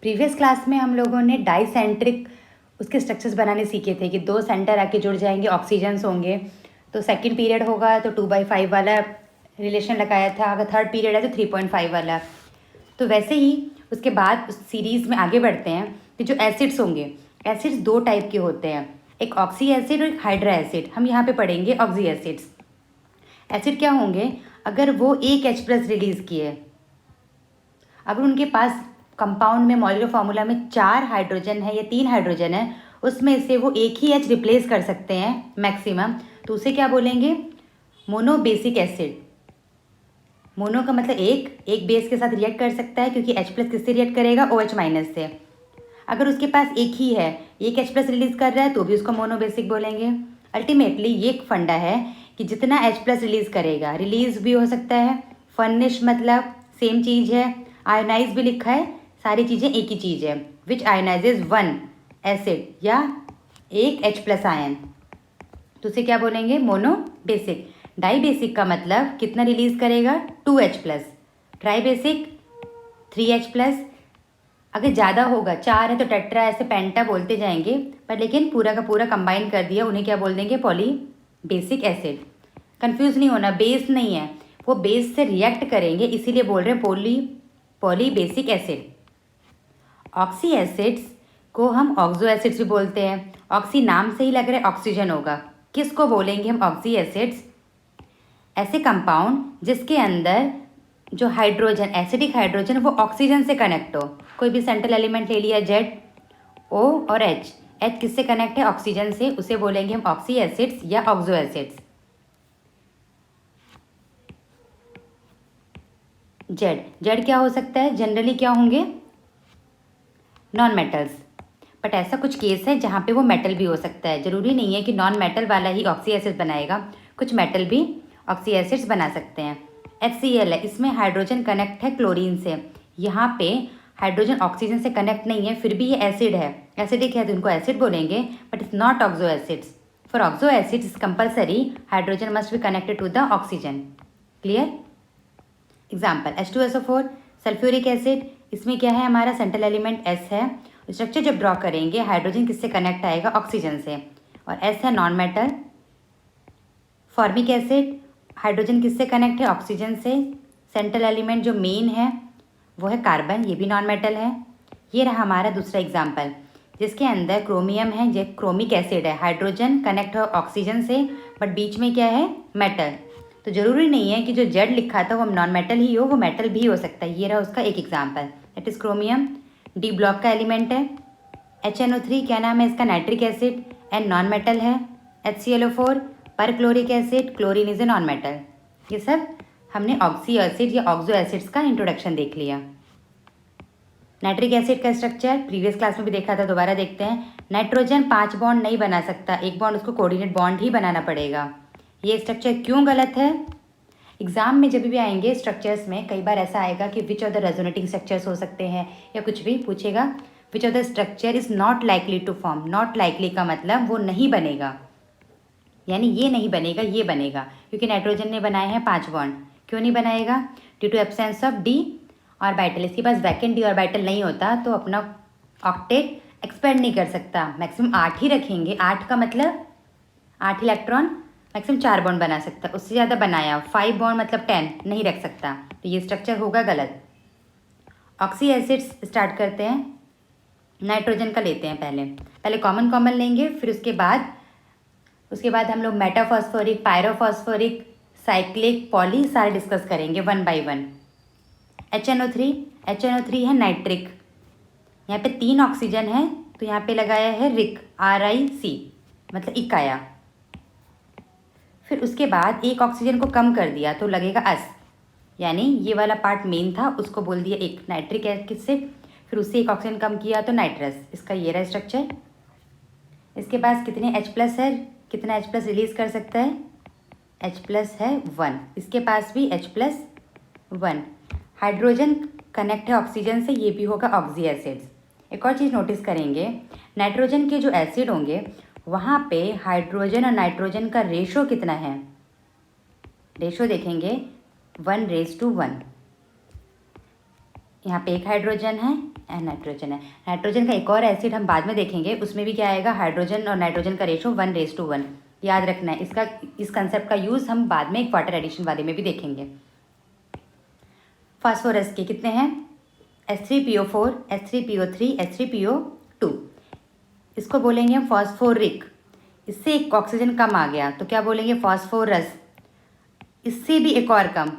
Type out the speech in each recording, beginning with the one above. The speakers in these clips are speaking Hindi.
प्रीवियस क्लास में हम लोगों ने डाइसेंट्रिक उसके स्ट्रक्चर्स बनाने सीखे थे कि दो सेंटर आके जुड़ जाएंगे, ऑक्सीजन्स होंगे। तो सेकंड पीरियड होगा तो 2/5 वाला रिलेशन लगाया था, अगर थर्ड पीरियड है तो 3.5 वाला। तो वैसे ही उसके बाद उस सीरीज़ में आगे बढ़ते हैं कि जो एसिड्स होंगे, एसिड्स दो टाइप के होते हैं, एक ऑक्सी एसिड और एक हाइड्रा एसिड। हम यहाँ पे पढ़ेंगे ऑक्सी एसिड्स। एसिड क्या होंगे? अगर वो एक H+ रिलीज़ किए, अगर उनके पास कंपाउंड में मॉलिक्यूलर फार्मूला में 4 हाइड्रोजन है या 3 हाइड्रोजन है, उसमें से वो एक ही H रिप्लेस कर सकते हैं मैक्सिमम, तो उसे क्या बोलेंगे? Monobasic acid. मोनो का मतलब एक बेस के साथ रिएक्ट कर सकता है, क्योंकि H+ किससे रिएक्ट करेगा? OH- से। अगर उसके पास एक ही है, एक H+ रिलीज कर रहा है, तो भी उसको मोनोबेसिक बोलेंगे। अल्टीमेटली ये एक फंडा है कि जितना H+ रिलीज करेगा, रिलीज भी हो सकता है, फर्निश मतलब सेम चीज़ है, आयोनाइज भी लिखा है, सारी चीज़ें एक ही चीज़ है, विच आयोनाइजेज 1 एसिड या एक H+ आयन, तो उसे क्या बोलेंगे? मोनोबेसिक। डाइबेसिक का मतलब कितना रिलीज करेगा? 2H+। Tribasic 3H+। अगर ज़्यादा होगा, 4 है तो टेट्रा, ऐसे पेंटा बोलते जाएंगे, पर लेकिन पूरा का पूरा कंबाइन कर दिया, उन्हें क्या बोल देंगे? Polybasic acid. कंफ्यूज नहीं होना, बेस नहीं है, वो बेस से रिएक्ट करेंगे, इसीलिए बोल रहे हैं पॉलीबेसिक एसिड। ऑक्सी एसिड्स को हम ऑक्सो एसिड्स भी बोलते हैं। ऑक्सी नाम से ही लग रहा है ऑक्सीजन होगा। किसको बोलेंगे हम ऑक्सी एसिड्स? ऐसे कंपाउंड जिसके अंदर जो हाइड्रोजन, एसिडिक हाइड्रोजन, वो ऑक्सीजन से कनेक्ट हो। कोई भी सेंट्रल एलिमेंट ले लिया, Z, O और H। H किससे कनेक्ट है? ऑक्सीजन से, उसे बोलेंगे हम ऑक्सी एसिड्स या ऑक्सो एसिड्स। जेड क्या हो सकता है? जनरली क्या होंगे? Non metals. बट ऐसा कुछ केस है जहाँ पे वो मेटल भी हो सकता है। ज़रूरी नहीं है कि नॉन मेटल वाला ही ऑक्सी एसिड बनाएगा, कुछ मेटल भी ऑक्सी एसिड्स बना सकते हैं। HCl है, इसमें हाइड्रोजन कनेक्ट है क्लोरीन से। यहाँ पे हाइड्रोजन ऑक्सीजन से कनेक्ट नहीं है, फिर भी ये एसिड है, एसिडिक है, तो उनको एसिड बोलेंगे, but it's not oxo acids. For oxo acids compulsory hydrogen must be connected to the oxygen. Clear? Example H2SO4, sulphuric acid. इसमें क्या है? हमारा सेंट्रल एलिमेंट S है। स्ट्रक्चर जब ड्रॉ करेंगे, हाइड्रोजन किससे कनेक्ट आएगा? ऑक्सीजन से, और S है non metal. Formic acid, hydrogen किससे कनेक्ट है? ऑक्सीजन से। सेंट्रल एलिमेंट जो मेन है वो है कार्बन, ये भी नॉन मेटल है। ये रहा हमारा दूसरा एग्जाम्पल, जिसके अंदर क्रोमियम है, जो क्रोमिक एसिड है, हाइड्रोजन कनेक्ट हो ऑक्सीजन से, बट बीच में क्या है? मेटल। तो ज़रूरी नहीं है कि जो जेड लिखा था वो नॉन मेटल ही हो, वो मेटल भी हो सकता है। ये रहा उसका एक example, that is chromium. D block का एलिमेंट है। HNO3 क्या नाम है इसका? Nitric acid, and non metal है। HClO4 perchloric acid, chlorine is a non metal. ये सब हमने ऑक्सी एसिड या ऑक्सो एसिड्स का इंट्रोडक्शन देख लिया। नाइट्रिक एसिड का स्ट्रक्चर प्रीवियस क्लास में भी देखा था, दोबारा देखते हैं। नाइट्रोजन 5 बॉन्ड नहीं बना सकता, एक बॉन्ड उसको कोऑर्डिनेट बॉन्ड ही बनाना पड़ेगा। ये स्ट्रक्चर क्यों गलत है? एग्जाम में जब भी आएंगे स्ट्रक्चर्स में, कई बार ऐसा आएगा कि which of the resonating structures हो सकते हैं, या कुछ भी पूछेगा, which of the structure is not likely to form. Not likely का मतलब वो नहीं बनेगा, यानी ये नहीं बनेगा, ये बनेगा, क्योंकि नाइट्रोजन ने बनाए हैं 5 बॉन्ड। क्यों नहीं बनाएगा? Due to absence of D orbital. इसके पास वैकेंट डी ऑर्बिटल नहीं होता, तो अपना ऑक्टेट एक्सपेंड नहीं कर सकता। मैक्सिमम 8 ही रखेंगे। 8 का मतलब 8 इलेक्ट्रॉन, मैक्सिमम 4 बॉन्ड बना सकता है, उससे ज़्यादा बनाया 5 बॉन्ड मतलब 10 नहीं रख सकता, तो ये स्ट्रक्चर होगा गलत। ऑक्सी एसिड्स स्टार्ट करते हैं। नाइट्रोजन का लेते हैं, पहले कॉमन लेंगे, फिर उसके बाद हम लोग मेटाफॉस्फोरिक, पायरोफॉस्फोरिक, साइक्लिक, पॉली सारे डिस्कस करेंगे 1 by 1। HNO3 है नाइट्रिक। यहाँ पे 3 ऑक्सीजन है, तो यहाँ पे लगाया है रिक, RIC मतलब इकाया। फिर उसके बाद एक ऑक्सीजन को कम कर दिया तो लगेगा अस, यानी ये वाला पार्ट मेन था, उसको बोल दिया एक नाइट्रिक एसिड। फिर उससे एक ऑक्सीजन कम किया तो नाइट्रस। इसका ये रहा स्ट्रक्चर। इसके पास कितने H+ है? कितना H+ रिलीज कर सकता है? H+ है 1। इसके पास भी H+1। हाइड्रोजन कनेक्ट है ऑक्सीजन से, ये भी होगा ऑक्सी एसिड्स। एक और चीज़ नोटिस करेंगे, नाइट्रोजन के जो एसिड होंगे वहाँ पे हाइड्रोजन और नाइट्रोजन का रेशो कितना है? रेशो देखेंगे 1:1। यहाँ पे एक हाइड्रोजन है एंड नाइट्रोजन है। नाइट्रोजन का एक और एसिड हम बाद में देखेंगे, उसमें भी क्या आएगा, हाइड्रोजन और नाइट्रोजन का रेशो 1:1। याद रखना है इसका, इस कंसेप्ट का यूज़ हम बाद में एक वाटर एडिशन वाले में भी देखेंगे। फास्फोरस के कितने हैं, H3PO4, H3PO3, H3PO2। इसको बोलेंगे हम फॉस्फोरिक। इससे एक ऑक्सीजन कम आ गया तो क्या बोलेंगे, फॉस्फोरस। इससे भी एक और कम,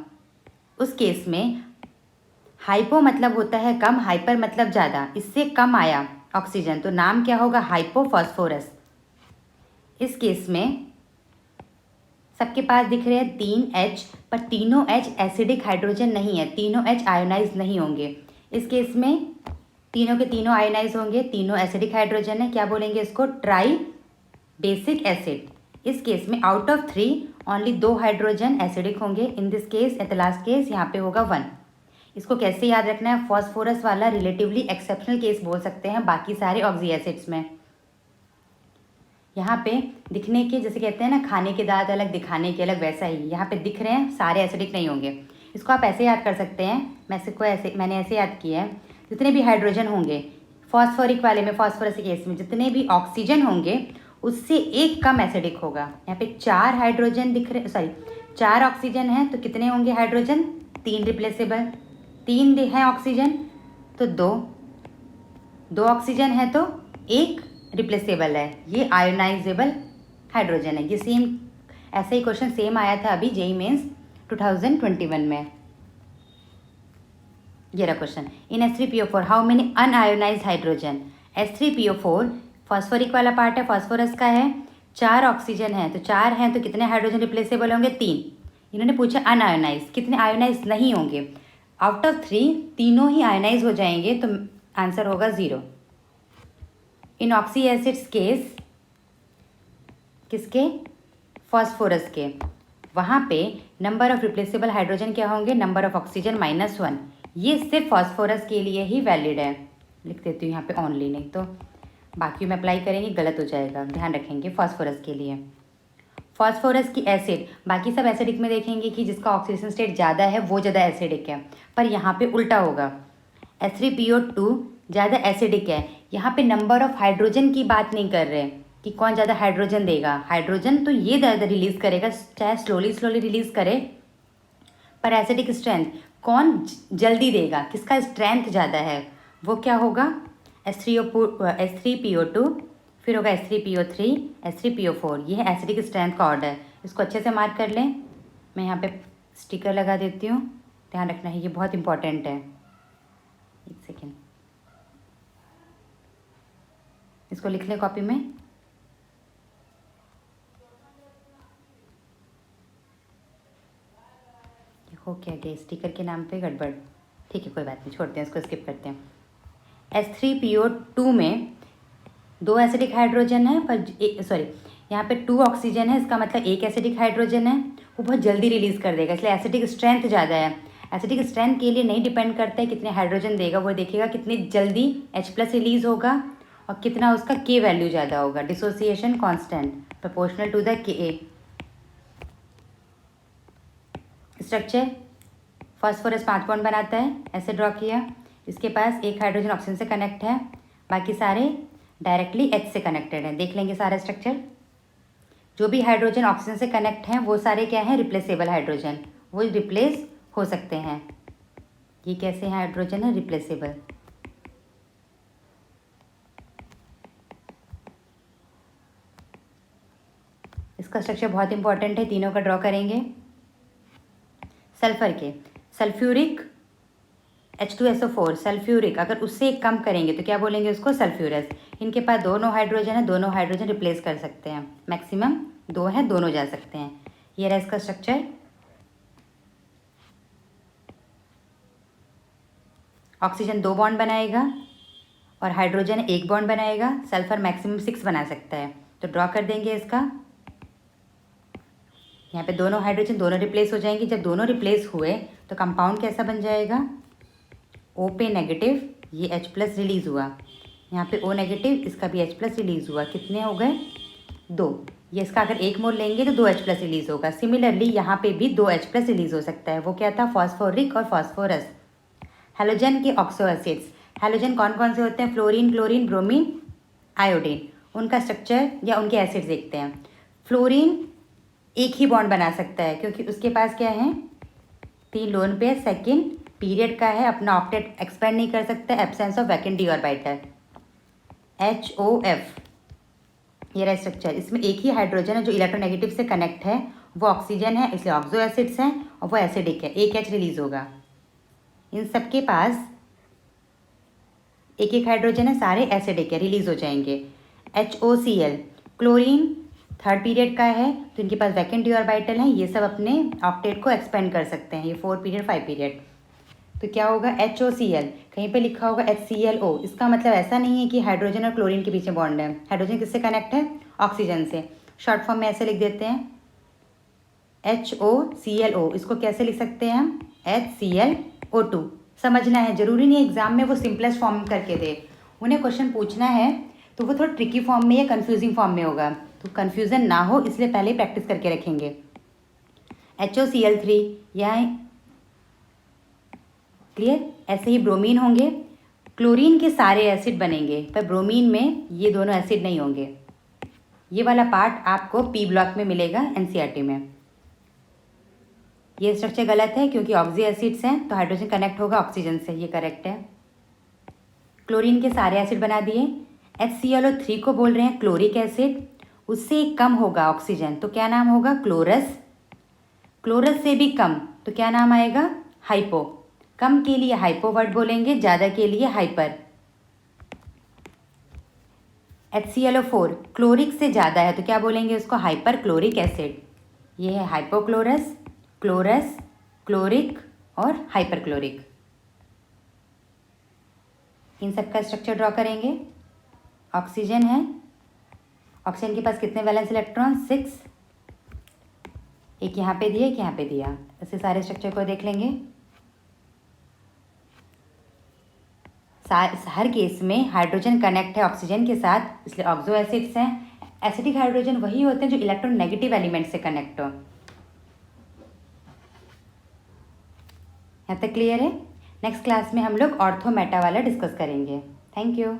उस केस में हाइपो मतलब होता है कम, हाइपर मतलब ज़्यादा। इससे कम आया ऑक्सीजन तो नाम क्या होगा, हाइपोफॉस्फोरस। इस केस में सबके पास दिख रहे हैं 3H, पर तीनों H एसिडिक हाइड्रोजन नहीं है, तीनों H आयोनाइज नहीं होंगे। इस केस में तीनों के तीनों आयोनाइज होंगे, तीनों एसिडिक हाइड्रोजन है, क्या बोलेंगे इसको, ट्राई बेसिक एसिड। इस केस में out of 3 only 2 hydrogen acidic होंगे। In this case, at the last case, यहाँ पे होगा 1। इसको कैसे याद रखना है, फॉस्फोरस वाला रिलेटिवली एक्सेप्शनल केस बोल सकते हैं बाकी सारे ऑक्सी एसिड्स में। यहाँ पे दिखने के, जैसे कहते हैं ना खाने के दांत अलग दिखाने के अलग, वैसा ही यहाँ पे दिख रहे हैं, सारे एसिडिक नहीं होंगे। इसको आप ऐसे याद कर सकते हैं, मैंने ऐसे याद किया है, जितने भी हाइड्रोजन होंगे फॉस्फोरिक वाले में, फॉस्फोरस केस में जितने भी ऑक्सीजन होंगे उससे एक कम एसिडिक होगा। यहाँ पे 4 हाइड्रोजन दिख रहे, सॉरी 4 ऑक्सीजन है तो कितने होंगे हाइड्रोजन, 3 रिप्लेसेबल। 3 है ऑक्सीजन तो 2 ऑक्सीजन है तो 1 रिप्लेसेबल है, ये आयोनाइजेबल हाइड्रोजन है। ये सेम ऐसा ही क्वेश्चन सेम आया था अभी जेईई मेंस 2021 में। ये रहा question, in H3PO4 how many unionised hydrogen. H3PO4 phosphoric वाला पार्ट है, फॉस्फोरस का है, 4 ऑक्सीजन है तो 4 हैं तो कितने हाइड्रोजन रिप्लेसेबल होंगे, 3। इन्होंने पूछा अनआयोनाइज, कितने आयोनाइज नहीं होंगे, आउट ऑफ 3 तीनों ही आयोनाइज हो जाएंगे तो आंसर होगा 0। इन ऑक्सी एसिड्स केस, किसके, फॉस्फोरस के, वहाँ पे नंबर ऑफ रिप्लेसेबल हाइड्रोजन क्या होंगे, नंबर ऑफ ऑक्सीजन -1। ये सिर्फ फॉस्फोरस के लिए ही वैलिड है, लिख देती हूँ यहाँ पे ओनली, नहीं तो बाकी में अप्लाई करेंगे गलत हो जाएगा, ध्यान रखेंगे फॉस्फोरस के लिए। फॉस्फोरस की एसिड, बाकी सब एसिडिक में देखेंगे कि जिसका ऑक्सीजन स्टेट ज़्यादा है वो ज़्यादा एसिडिक है, पर यहाँ पे उल्टा होगा, H3PO2 ज़्यादा एसिडिक है। यहाँ पे नंबर ऑफ हाइड्रोजन की बात नहीं कर रहे कि कौन ज़्यादा हाइड्रोजन देगा, हाइड्रोजन तो ये ज़्यादा रिलीज़ करेगा, चाहे स्लोली रिलीज़ करे, पर एसिडिक स्ट्रेंथ कौन जल्दी देगा, किसका स्ट्रेंथ ज़्यादा है, वो क्या होगा, H3PO2, फिर होगा H3PO3, H3PO4। ये है एसिडिक स्ट्रेंथ का ऑर्डर। इसको अच्छे से मार्क कर लें, मैं यहाँ पे स्टिकर लगा देती हूँ, ध्यान रखना है, ये बहुत इंपॉर्टेंट है। एक सेकेंड, इसको लिख लें कॉपी में। हो क्या गया, स्टिकर के नाम पे गड़बड़, ठीक है कोई बात नहीं, छोड़ते हैं इसको, स्किप करते हैं। H3PO2 में 2 एसिडिक हाइड्रोजन है, पर सॉरी यहाँ पे 2 ऑक्सीजन है, इसका मतलब 1 एसिडिक हाइड्रोजन है, वो बहुत जल्दी रिलीज़ कर देगा, इसलिए एसिडिक स्ट्रेंथ ज़्यादा है। एसिडिक स्ट्रेंथ के लिए नहीं डिपेंड करता है कितने हाइड्रोजन देगा, वो देखेगा कितनी जल्दी H+ रिलीज़ होगा और कितना उसका K वैल्यू ज़्यादा होगा, dissociation constant proportional to the Ka। Structure, phosphorus 5 bond बनाता है, ऐसे ड्रॉ किया, इसके पास एक हाइड्रोजन ऑक्सीजन से कनेक्ट है, बाकी सारे डायरेक्टली H से कनेक्टेड हैं। देख लेंगे सारा स्ट्रक्चर, जो भी हाइड्रोजन ऑक्सीजन से कनेक्ट हैं वो सारे क्या हैं, रिप्लेसेबल हाइड्रोजन, वो रिप्लेस हो सकते हैं। ये कैसे हाइड्रोजन है, रिप्लेसेबल। इसका स्ट्रक्चर बहुत इंपॉर्टेंट है, तीनों का ड्रॉ करेंगे। सल्फर के, सल्फ्यूरिक H2SO4, सल्फ्यूरिक, अगर उससे एक कम करेंगे तो क्या बोलेंगे उसको, सल्फ्यूरस। इनके पास दोनों हाइड्रोजन है, दोनों हाइड्रोजन रिप्लेस कर सकते हैं, मैक्सिमम 2 हैं, दोनों जा सकते हैं। ये रहा इसका स्ट्रक्चर। ऑक्सीजन 2 बॉन्ड बनाएगा और हाइड्रोजन 1 बॉन्ड बनाएगा, सल्फर मैक्सिमम 6 बना सकता है, तो ड्रॉ कर देंगे इसका। यहाँ पे दोनों हाइड्रोजन दोनों रिप्लेस हो जाएंगे, जब दोनों रिप्लेस हुए तो कंपाउंड कैसा बन जाएगा, O पे नेगेटिव, ये H+ रिलीज़ हुआ, यहाँ पे O नेगेटिव, इसका भी H+ रिलीज़ हुआ, कितने हो गए, 2। ये इसका अगर 1 मोल लेंगे तो 2 H+ रिलीज़ होगा। सिमिलरली यहाँ पे भी 2 H+ रिलीज़ हो सकता है, वो क्या था, फॉस्फोरिक और फॉस्फोरस। हैलोजन के ऑक्सो एसिड्स, हैलोजन कौन कौन से होते हैं? Fluorine, chlorine, bromine, iodine. उनका स्ट्रक्चर या उनके एसिड्स देखते हैं। फ्लोरीन एक ही बॉन्ड बना सकता है क्योंकि उसके पास क्या है? 3 लोन पेयर, सेकेंड पीरियड का है, अपना ऑक्टेट एक्सपेंड नहीं कर सकता, absence of vacant D orbital, HOF। ये रहा स्ट्रक्चर। इसमें एक ही हाइड्रोजन है जो इलेक्ट्रोनेगेटिव से कनेक्ट है, वो ऑक्सीजन है, इसलिए ऑक्सो एसिड्स हैं और वो एसिडिक है, एक H रिलीज होगा। इन सबके पास एक एक हाइड्रोजन है, सारे एसिडिक है, रिलीज हो जाएंगे। HOCl, क्लोरीन थर्ड पीरियड का है तो इनके पास वैकेंट डी ऑर्बिटल हैं, ये सब अपने ऑक्टेट को एक्सपेंड कर सकते हैं, ये 4 पीरियड 5 पीरियड। तो क्या होगा? HOCl, कहीं पे लिखा होगा HClO, इसका मतलब ऐसा नहीं है कि हाइड्रोजन और क्लोरीन के पीछे बॉन्ड है। हाइड्रोजन किससे कनेक्ट है? ऑक्सीजन से। शॉर्ट फॉर्म में ऐसे लिख देते हैं HOClO। इसको कैसे लिख सकते हैं हम? HClO2। समझना है, जरूरी नहीं एग्जाम में वो सिंपलेस्ट फॉर्म करके दे, उन्हें क्वेश्चन पूछना है तो वो थोड़ा ट्रिकी फॉर्म में या कंफ्यूजिंग फॉर्म में होगा, तो कन्फ्यूज़न ना हो इसलिए पहले ही प्रैक्टिस करके रखेंगे। HOCl3 यहाँ क्लियर। ऐसे ही ब्रोमीन होंगे, क्लोरीन के सारे एसिड बनेंगे पर ब्रोमीन में ये दोनों एसिड नहीं होंगे। ये वाला पार्ट आपको P ब्लॉक में मिलेगा NCERT में। ये स्ट्रक्चर गलत है क्योंकि ऑक्सी एसिड्स हैं तो हाइड्रोजन कनेक्ट होगा ऑक्सीजन से, ये करेक्ट है। क्लोरीन के सारे एसिड बना दिए। HClO3 को बोल रहे हैं क्लोरिक एसिड, उससे कम होगा ऑक्सीजन तो क्या नाम होगा? क्लोरस। क्लोरस से भी कम तो क्या नाम आएगा? हाइपो। कम के लिए हाइपो वर्ड बोलेंगे, ज़्यादा के लिए हाइपर। HClO4 क्लोरिक से ज़्यादा है तो क्या बोलेंगे उसको? Hyper chloric acid. ये है हाइपोक्लोरस, क्लोरस, क्लोरिक और हाइपरक्लोरिक। इन सब का स्ट्रक्चर ड्रॉ करेंगे। ऑक्सीजन है, ऑक्सीजन के पास कितने वैलेंस इलेक्ट्रॉन? 6। एक यहाँ पे दिया, एक यहाँ पे दिया। ऐसे सारे स्ट्रक्चर को देख लेंगे। हर केस में हाइड्रोजन कनेक्ट है ऑक्सीजन के साथ, इसलिए ऑक्सो एसिड्स हैं। एसिडिक हाइड्रोजन वही होते हैं जो इलेक्ट्रोनेगेटिव एलिमेंट से कनेक्ट हो। यहाँ तक क्लियर है? नेक्स्ट क्लास में हम लोग ऑर्थो मेटा वाला डिस्कस करेंगे। Thank you.